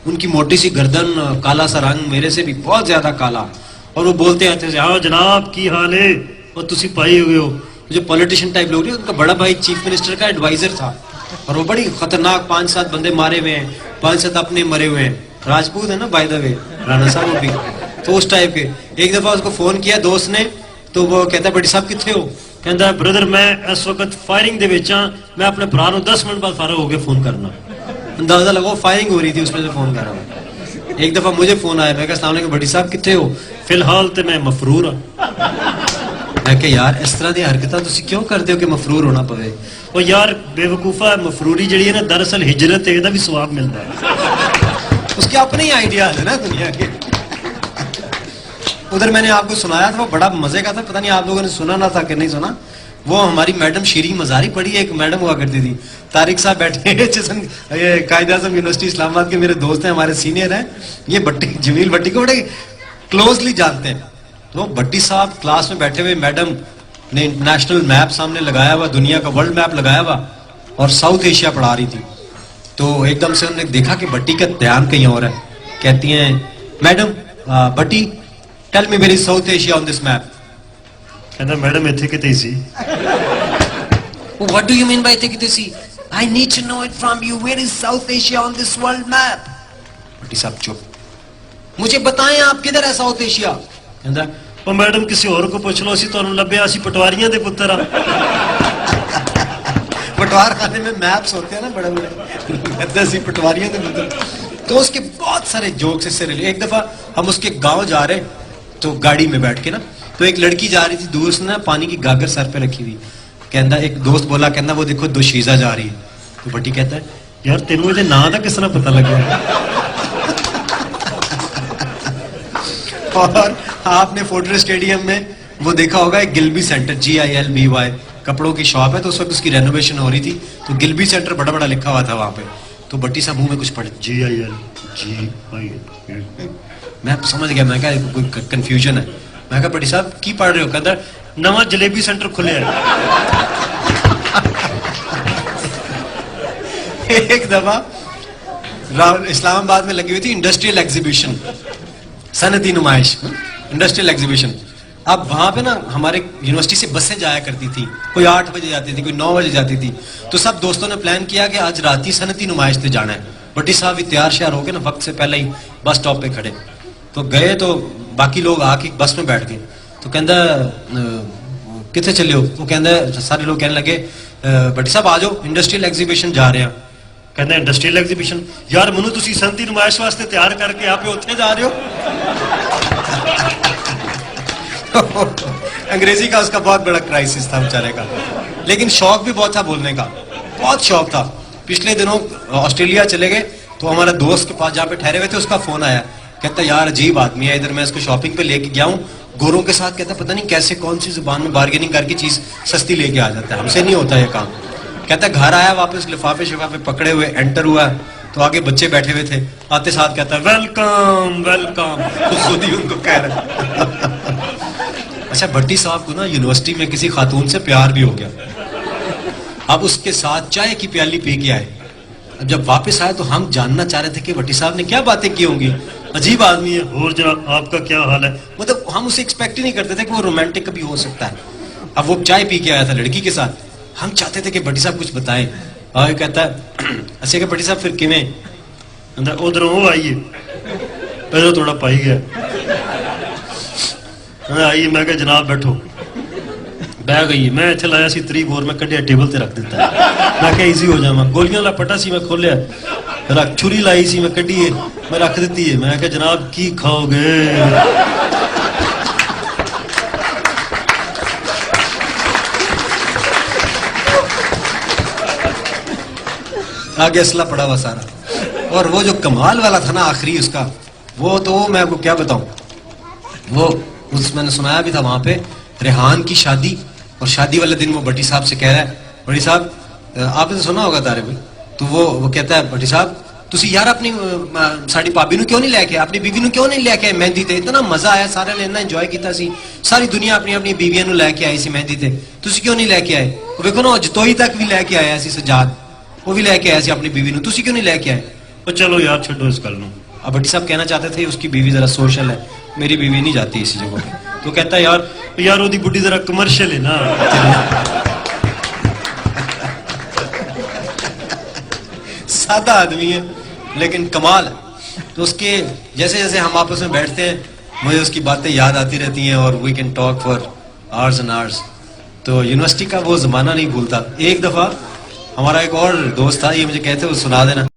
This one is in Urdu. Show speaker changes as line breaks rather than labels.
ان کی موٹی سی گردن, کالا سا رنگ, میرے سے بھی بہت زیادہ کالا, اور وہ بولتے ہیں تھے ہاں جناب کی حال ہے, اور تسی پائی ہوئے ہو. جو پولیٹیشین ٹائپ لوگ ہیں, ان کا بڑا بھائی چیف منسٹر کا ایڈوائزر تھا, اور وہ بڑی خطرناک 5-7 بندے مارے ہوئے ہیں, 5-7 اپنے مرے ہوئے ہیں. راجپوت ہے نا بائی دا وے رانا صاحب بھی, تو اس ٹائپ کے. ایک دفعہ اس کو فون کیا دوست نے, تو وہ کہتا ہے بٹی صاحب کتنے ہو؟ کہتا ہے بردر میں اس وقت فائرنگ دے وچ ہاں, میں اپنے بھرا نوں 10 منٹ بعد فارغ ہو کے فون کرنا. اندازہ لگاؤ فائرنگ ہو رہی تھی, اس میں سے فون کر رہا ہوں. ایک دفعہ مجھے فون آیا, میں کہا السلام علیکم بٹی صاحب کتنے ہو؟ فی الحال تے میں مفرور ہاں. میں کہ یار اس طرح دی حرکتاں تسی کیوں کرتے ہو کہ مفرور ہونا پوے؟ وہ یار بے وقوفا, مفروری جڑی ہے نا دراصل ہجرت ہے, دا بھی ثواب ملتا ہے. اس کے اپنے ہی آئیڈیاز ہے نا دنیا کے. ادھر میں نے آپ کو سنایا تھا, وہ بڑا مزے کا تھا, پتہ نہیں آپ لوگوں نے سنا نہ تھا کہ نہیں سنا. وہ ہماری میڈم شیریں مزاری پڑھی, ایک میڈم ہوا کرتی تھی. طارق صاحب بیٹھے ہیں قائد اعظم یونیورسٹی اسلام آباد کے, میرے دوست ہیں, ہمارے سینئر ہیں. یہ بٹی جمیل بٹی کو بڑے کلوزلی جانتے ہیں. تو بٹی صاحب کلاس میں بیٹھے ہوئے, میڈم نے انٹرنیشنل میپ سامنے لگایا ہوا, دنیا کا ورلڈ میپ لگایا ہوا, اور ساؤتھ ایشیا پڑھا رہی تھی. تو ایک دم سے انہوں نے دیکھا کہ بٹی کا دھیان کہیں اور ہے. کہتی ہیں میڈم بٹی tell me where is South Asia on this map. کہتا میڈم ایتھے کتے سی. What do you mean by ایتھے کتے سی? I need to know it from you. Where is South Asia on this world map? بٹی صاحب چپ, مجھے بتائیں آپ کدھر ہے ساؤتھ ایشیا. کہتا وہ میڈم کسی اور کو پوچھ لو, اسی تو لبیا اسی پٹواریاں دے پتر آ. پٹوار خانے میں میپس ہوتے ہیں نا بڑے بڑے, اسی پٹواریاں دے پتر. تو اس کے بہت سارے جوکس اس سے ریلیٹ. ایک دفعہ ہم اس کے گاؤں جا رہے, تو گاڑی میں بیٹھ کے نا, تو ایک لڑکی جا رہی تھی دور سے نا, پانی کی گاگر سر پہ رکھی ہوئی. کہندا ایک دوست بولا, کہندا وہ دیکھو دوشیزہ جا رہی ہے. تو بٹی کہتا ہے یار تینوں یہ نام دا کس طرح پتہ لگا. اور آپ نے فوٹر اسٹیڈیم میں وہ دیکھا ہوگا ایک گلبی سینٹر, GILBY کپڑوں کی شاپ ہے, تو اس وقت اس کی رینوویشن ہو رہی تھی, تو گلبی سینٹر بڑا بڑا لکھا ہوا تھا وہاں پہ. تو بٹی صاحب منہ میں کچھ پڑھے GIL. میں سمجھ گیا, میں کہا کوئی کنفیوژن ہے. میں کہا بٹی صاحب کی پڑھ رہے ہو؟ کہتا نواں جلیبی سینٹر کھلے ہے. ایک دفعہ اسلام آباد میں لگی ہوئی تھی انڈسٹریل ایگزیبیشن, صنعتی نمائش, انڈسٹریل ایگزیبیشن. اب وہاں پہ نا ہمارے یونیورسٹی سے بسیں جایا کرتی تھی, کوئی 8 بجے جاتی تھی, کوئی 9 بجے جاتی تھی. تو سب دوستوں نے پلان کیا کہ آج رات ہی صنعتی نمائش پہ جانا ہے. بٹی صاحب بھی تیار شیار ہو کے نا وقت سے پہلے ہی بس اسٹاپ پہ کھڑے. تو گئے, تو باقی لوگ آ کے بس میں بیٹھ گئے. تو کہندا کتنے چلے ہو؟ وہ کہندا سارے لوگ کہنے لگے بٹی صاحب آ جاؤ انڈسٹریل ایگزیبیشن جا رہے ہیں. کہندا انڈسٹریل ایگزیبیشن یار منو تسی صنعتی نمائش واسطے تیار کر کے آپ اتنے جا رہے ہو. انگریزی کا اس کا بہت بڑا کرائسس تھا بیچارے کا, لیکن شوق بھی بہت تھا بولنے کا, بہت شوق تھا. پچھلے دنوں آسٹریلیا چلے گئے, تو ہمارا دوست کے پاس جہاں پہ ٹھہرے ہوئے تھے اس کا فون آیا. کہتا یار عجیب آدمی ہے, ادھر میں اس کو شاپنگ پہ لے کے گیا ہوں گوروں کے ساتھ. کہتا پتہ نہیں کیسے کون سی زبان میں بارگیننگ کر کے چیز سستی لے کے آ جاتا ہے, ہم سے نہیں ہوتا یہ کام. کہتا گھر آیا واپس لفافے شفافے پکڑے ہوئے, انٹر ہوا, تو آگے بچے بیٹھے ہوئے تھے. آتے ساتھ کہتا ویلکم ویلکم, خود ہی ان کو کہہ رہا. اچھا بٹی صاحب کو نا یونیورسٹی میں کسی خاتون سے پیار بھی ہو گیا. اب اس کے ساتھ چائے کی پیالی پی کے آئے. اب جب واپس آئے تو ہم جاننا چاہ رہے تھے کہ بٹی صاحب نے کیا باتیں کی ہوں گی. عجیب آدمی ہے, اور جناب آپ کا کیا حال ہے. مطلب ہم اسے ایکسپیکٹ ہی نہیں کرتے تھے کہ وہ رومانٹک بھی ہو سکتا ہے. اب وہ چائے پی کے آیا تھا لڑکی کے ساتھ, ہم چاہتے تھے کہ بٹی صاحب کچھ بتائیں. اور کہتا ہے اچھا کہ بٹی صاحب پھر کیویں؟ ادھر وہ آئیے, پہلے تھوڑا پائی گیا. آئیے, میں کہ جناب بیٹھو. بہ گئی, میں اتنے لایا سی 3 4 میں کڈیا ٹیبل تے رکھ دیتا ہے. میں کہ ایزی ہو جاواں. گولیاں والا پٹا سی میں کھولیا, رکھ چھری لائی سی میں کڈی, میں رکھ دیتی ہے. میں کہ جناب کی کھاؤ گے؟ آگے اسلحہ پڑا ہوا سارا. اور وہ جو کمال والا تھا نا آخری اس کا, وہ تو میں آپ کو کیا بتاؤں. وہ اس میں نے سنایا بھی تھا وہاں پہ ریحان کی شادی, اور شادی والے دن وہ بٹی صاحب سے کہہ رہا ہے بٹی صاحب آپ نے سنا ہوگا تارے بھائی. تو وہ کہتا ہے بٹی صاحب تسی یار اپنی ساڑی بھابی نو کیوں نہیں لے کے, اپنی بیوی نو کیوں نہیں لے کے مہندی تے؟ اتنا مزہ آیا, سارے نے اتنا انجوائے کیتا سی, ساری دنیا اپنی اپنی بیویاں نو لے کے آئی سی مہندی تے, تسی کیوں نہیں لے کے آئے؟ وہ دیکھو نا جتوئی تک بھی لے کے آیا سی سجاد, وہ بھی لے کے آیا سی اپنی بیوی نو, تسی کیوں نہیں لے کے آئے؟
اور چلو یار چھڈو اس گل نو.
اب بھٹی صاحب کہنا چاہتے تھے اس کی بیوی ذرا سوشل ہے, میری بیوی نہیں جاتی اسی جگہ پہ. تو کہتا ہے
یار وہ بڈی ذرا کمرشل ہے نا.
سادہ آدمی ہے لیکن کمال ہے. تو اس کے جیسے جیسے ہم آپس میں بیٹھتے ہیں مجھے اس کی باتیں یاد آتی رہتی ہیں اور we can talk for hours and hours. تو یونیورسٹی کا وہ زمانہ نہیں بھولتا. ایک دفعہ ہمارا ایک اور دوست تھا, یہ مجھے کہتے وہ سنا دینا.